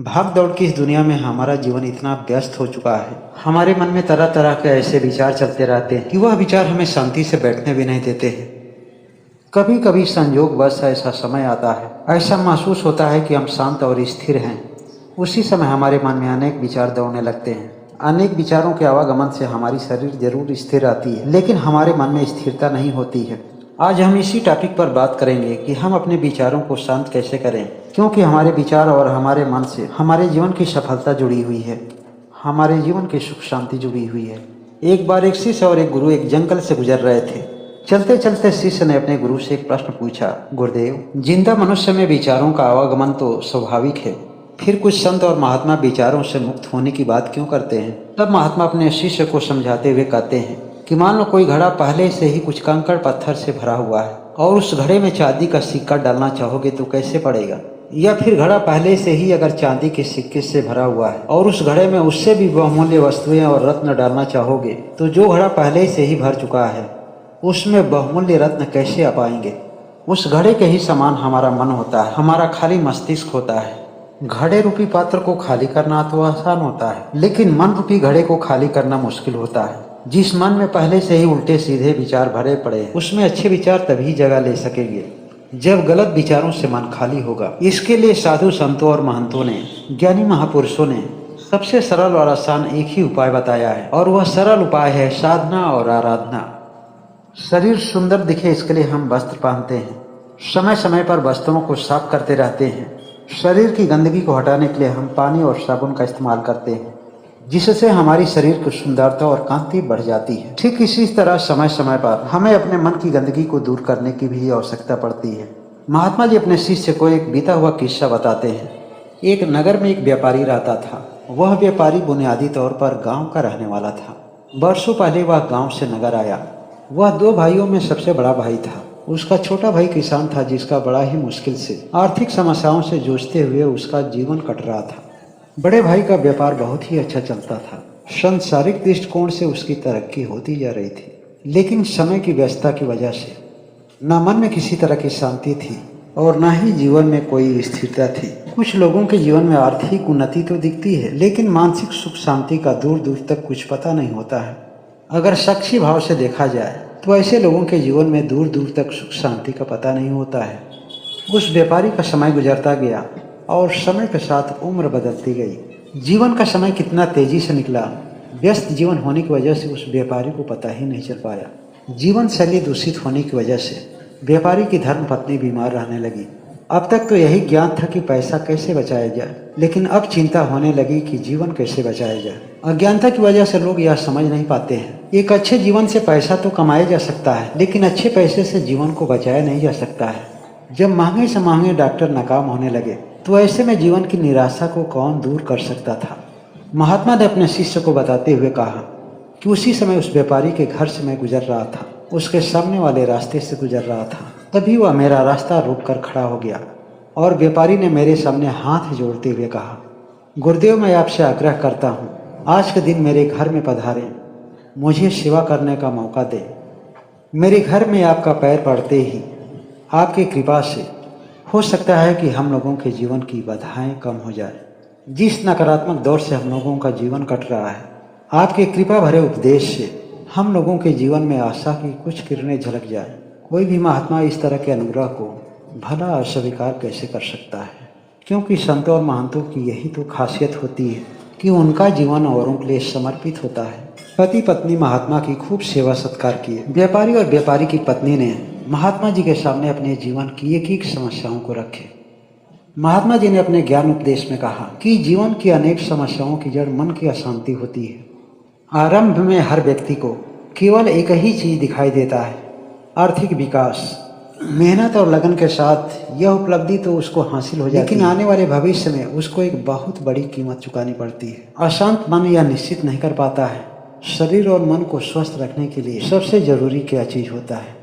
भाग दौड़ की इस दुनिया में हमारा जीवन इतना व्यस्त हो चुका है। हमारे मन में तरह तरह के ऐसे विचार चलते रहते हैं कि वह विचार हमें शांति से बैठने भी नहीं देते हैं। कभी कभी संयोगवश ऐसा समय आता है, ऐसा महसूस होता है कि हम शांत और स्थिर हैं। उसी समय हमारे मन में अनेक विचार दौड़ने लगते हैं। अनेक विचारों के आवागमन से हमारी शरीर जरूर स्थिर रहती है, लेकिन हमारे मन में स्थिरता नहीं होती है। आज हम इसी टॉपिक पर बात करेंगे कि हम अपने विचारों को शांत कैसे करें, क्योंकि हमारे विचार और हमारे मन से हमारे जीवन की सफलता जुड़ी हुई है, हमारे जीवन की सुख शांति जुड़ी हुई है। एक बार एक शिष्य और एक गुरु एक जंगल से गुजर रहे थे। चलते चलते शिष्य ने अपने गुरु से एक प्रश्न पूछा, गुरुदेव, जिंदा मनुष्य में विचारों का आवागमन तो स्वाभाविक है, फिर कुछ संत और महात्मा विचारों से मुक्त होने की बात क्यों करते हैं? तब महात्मा अपने शिष्य को समझाते हुए कहते हैं कि मान लो कोई घड़ा पहले से ही कुछ कंकड़ पत्थर से भरा हुआ है और उस घड़े में चांदी का सिक्का डालना चाहोगे तो कैसे पड़ेगा? या फिर घड़ा पहले से ही अगर चांदी के सिक्के से भरा हुआ है और उस घड़े में उससे भी बहुमूल्य वस्तुएं और रत्न डालना चाहोगे तो जो घड़ा पहले से ही भर चुका है उसमें बहुमूल्य रत्न कैसे आ पाएंगे? उस घड़े के ही समान हमारा मन होता है, हमारा खाली मस्तिष्क होता है। घड़े रूपी पात्र को खाली करना तो आसान होता है, लेकिन मन रूपी घड़े को खाली करना मुश्किल होता है। जिस मन में पहले से ही उल्टे सीधे विचार भरे पड़े हैं, उसमें अच्छे विचार तभी जगह ले सकेंगे जब गलत विचारों से मन खाली होगा। इसके लिए साधु संतों और महंतों ने, ज्ञानी महापुरुषों ने सबसे सरल और आसान एक ही उपाय बताया है, और वह सरल उपाय है साधना और आराधना। शरीर सुंदर दिखे इसके लिए हम वस्त्र पहनते हैं, समय समय पर वस्त्रों को साफ करते रहते हैं। शरीर की गंदगी को हटाने के लिए हम पानी और साबुन का इस्तेमाल करते हैं, जिससे हमारी शरीर की सुंदरता और कांति बढ़ जाती है। ठीक इसी तरह समय समय पर हमें अपने मन की गंदगी को दूर करने की भी आवश्यकता पड़ती है। महात्मा जी अपने शिष्य को एक बीता हुआ किस्सा बताते हैं। एक नगर में एक व्यापारी रहता था। वह व्यापारी बुनियादी तौर पर गांव का रहने वाला था। वर्षों पहले वह गांव से नगर आया। वह दो भाइयों में सबसे बड़ा भाई था। उसका छोटा भाई किसान था, जिसका बड़ा ही मुश्किल से आर्थिक समस्याओं से जूझते हुए उसका जीवन कट रहा था। बड़े भाई का व्यापार बहुत ही अच्छा चलता था। सांसारिक दृष्टिकोण से उसकी तरक्की होती जा रही थी, लेकिन समय की व्यस्तता की वजह से न मन में किसी तरह की शांति थी और न ही जीवन में कोई स्थिरता थी। कुछ लोगों के जीवन में आर्थिक उन्नति तो दिखती है, लेकिन मानसिक सुख शांति का दूर दूर तक कुछ पता नहीं होता है। अगर साक्षी भाव से देखा जाए तो ऐसे लोगों के जीवन में दूर दूर तक सुख शांति का पता नहीं होता है। उस व्यापारी का समय गुजरता गया और समय के साथ उम्र बदलती गई। जीवन का समय कितना तेजी से निकला, व्यस्त जीवन होने की वजह से उस व्यापारी को पता ही नहीं चल पाया। जीवन शैली दूषित होने की वजह से व्यापारी की धर्मपत्नी बीमार रहने लगी। अब तक तो यही ज्ञान था कि पैसा कैसे बचाया जाए, लेकिन अब चिंता होने लगी कि जीवन कैसे बचाया जाए। अज्ञानता की वजह से लोग यह समझ नहीं पाते हैं, एक अच्छे जीवन से पैसा तो कमाया जा सकता है, लेकिन अच्छे पैसे से जीवन को बचाया नहीं जा सकता है। जब महंगे से महंगे डॉक्टर नाकाम होने लगे तो ऐसे में जीवन की निराशा को कौन दूर कर सकता था? महात्मा ने अपने शिष्य को बताते हुए कहा कि उसी समय उस व्यापारी के घर से मैं गुजर रहा था, उसके सामने वाले रास्ते से गुजर रहा था। तभी वह मेरा रास्ता रोक कर खड़ा हो गया और व्यापारी ने मेरे सामने हाथ जोड़ते हुए कहा, गुरुदेव, मैं आपसे आग्रह करता हूँ, आज के दिन मेरे घर में पधारें, मुझे सेवा करने का मौका दें। मेरे घर में आपका पैर पड़ते ही आपकी कृपा से हो सकता है कि हम लोगों के जीवन की बाधाएं कम हो जाए। जिस नकारात्मक दौर से हम लोगों का जीवन कट रहा है, आपके कृपा भरे उपदेश से हम लोगों के जीवन में आशा की कुछ किरणें झलक जाए। कोई भी महात्मा इस तरह के अनुग्रह को भला अस्वीकार कैसे कर सकता है? क्योंकि संतों और महंतों की यही तो खासियत होती है कि उनका जीवन औरों के लिए समर्पित होता है। पति पत्नी महात्मा की खूब सेवा सत्कार किए। व्यापारी और व्यापारी की पत्नी ने महात्मा जी के सामने अपने जीवन की एक एक समस्याओं को रखे। महात्मा जी ने अपने ज्ञान उपदेश में कहा कि जीवन की अनेक समस्याओं की जड़ मन की अशांति होती है। आरंभ में हर व्यक्ति को केवल एक ही चीज दिखाई देता है, आर्थिक विकास। मेहनत और लगन के साथ यह उपलब्धि तो उसको हासिल हो जाती है, लेकिन आने वाले भविष्य में उसको एक बहुत बड़ी कीमत चुकानी पड़ती है। अशांत मन यह निश्चित नहीं कर पाता है शरीर और मन को स्वस्थ रखने के लिए सबसे जरूरी क्या चीज होता है।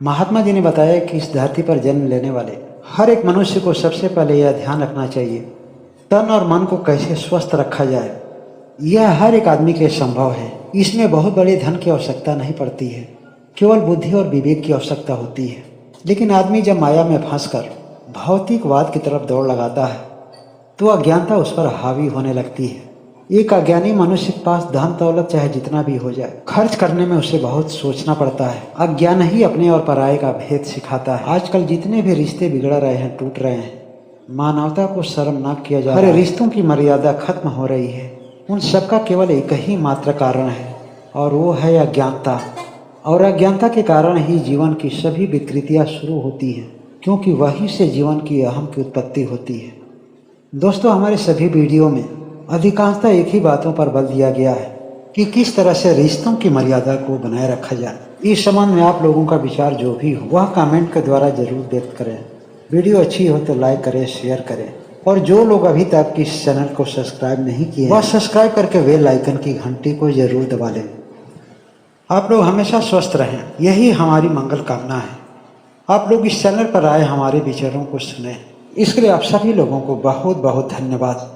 महात्मा जी ने बताया कि इस धरती पर जन्म लेने वाले हर एक मनुष्य को सबसे पहले यह ध्यान रखना चाहिए, तन और मन को कैसे स्वस्थ रखा जाए। यह हर एक आदमी के लिए संभव है। इसमें बहुत बड़े धन की आवश्यकता नहीं पड़ती है, केवल बुद्धि और विवेक की आवश्यकता होती है। लेकिन आदमी जब माया में फंसकर भौतिकवाद की तरफ दौड़ लगाता है तो अज्ञानता उस पर हावी होने लगती है। एक अज्ञानी मनुष्य के पास धन दौलत चाहे जितना भी हो जाए, खर्च करने में उसे बहुत सोचना पड़ता है। अज्ञान ही अपने और पराये का भेद सिखाता है। आजकल जितने भी रिश्ते बिगड़ रहे हैं, टूट रहे हैं, मानवता को शर्मनाक किया जा रहा है, रिश्तों की मर्यादा खत्म हो रही है, उन सबका केवल एक ही मात्र कारण है और वो है अज्ञानता। और अज्ञानता के कारण ही जीवन की सभी विकृतियाँ शुरू होती हैं, क्योंकि वहीं से जीवन की अहम की उत्पत्ति होती है। दोस्तों, हमारे सभी वीडियो में अधिकांशतः एक ही बातों पर बल दिया गया है कि किस तरह से रिश्तों की मर्यादा को बनाए रखा जाए। इस संबंध में आप लोगों का विचार जो भी हो वह कमेंट के द्वारा जरूर व्यक्त करें। वीडियो अच्छी हो तो लाइक करें, शेयर करें, और जो लोग अभी तक इस चैनल को सब्सक्राइब नहीं किए वह सब्सक्राइब करके बेल आइकन की घंटी को जरूर दबा लें। आप लोग हमेशा स्वस्थ रहें, यही हमारी मंगल कामना है। आप लोग इस चैनल पर आए हमारे विचारों को सुने, इसके लिए आप सभी लोगों को बहुत बहुत धन्यवाद।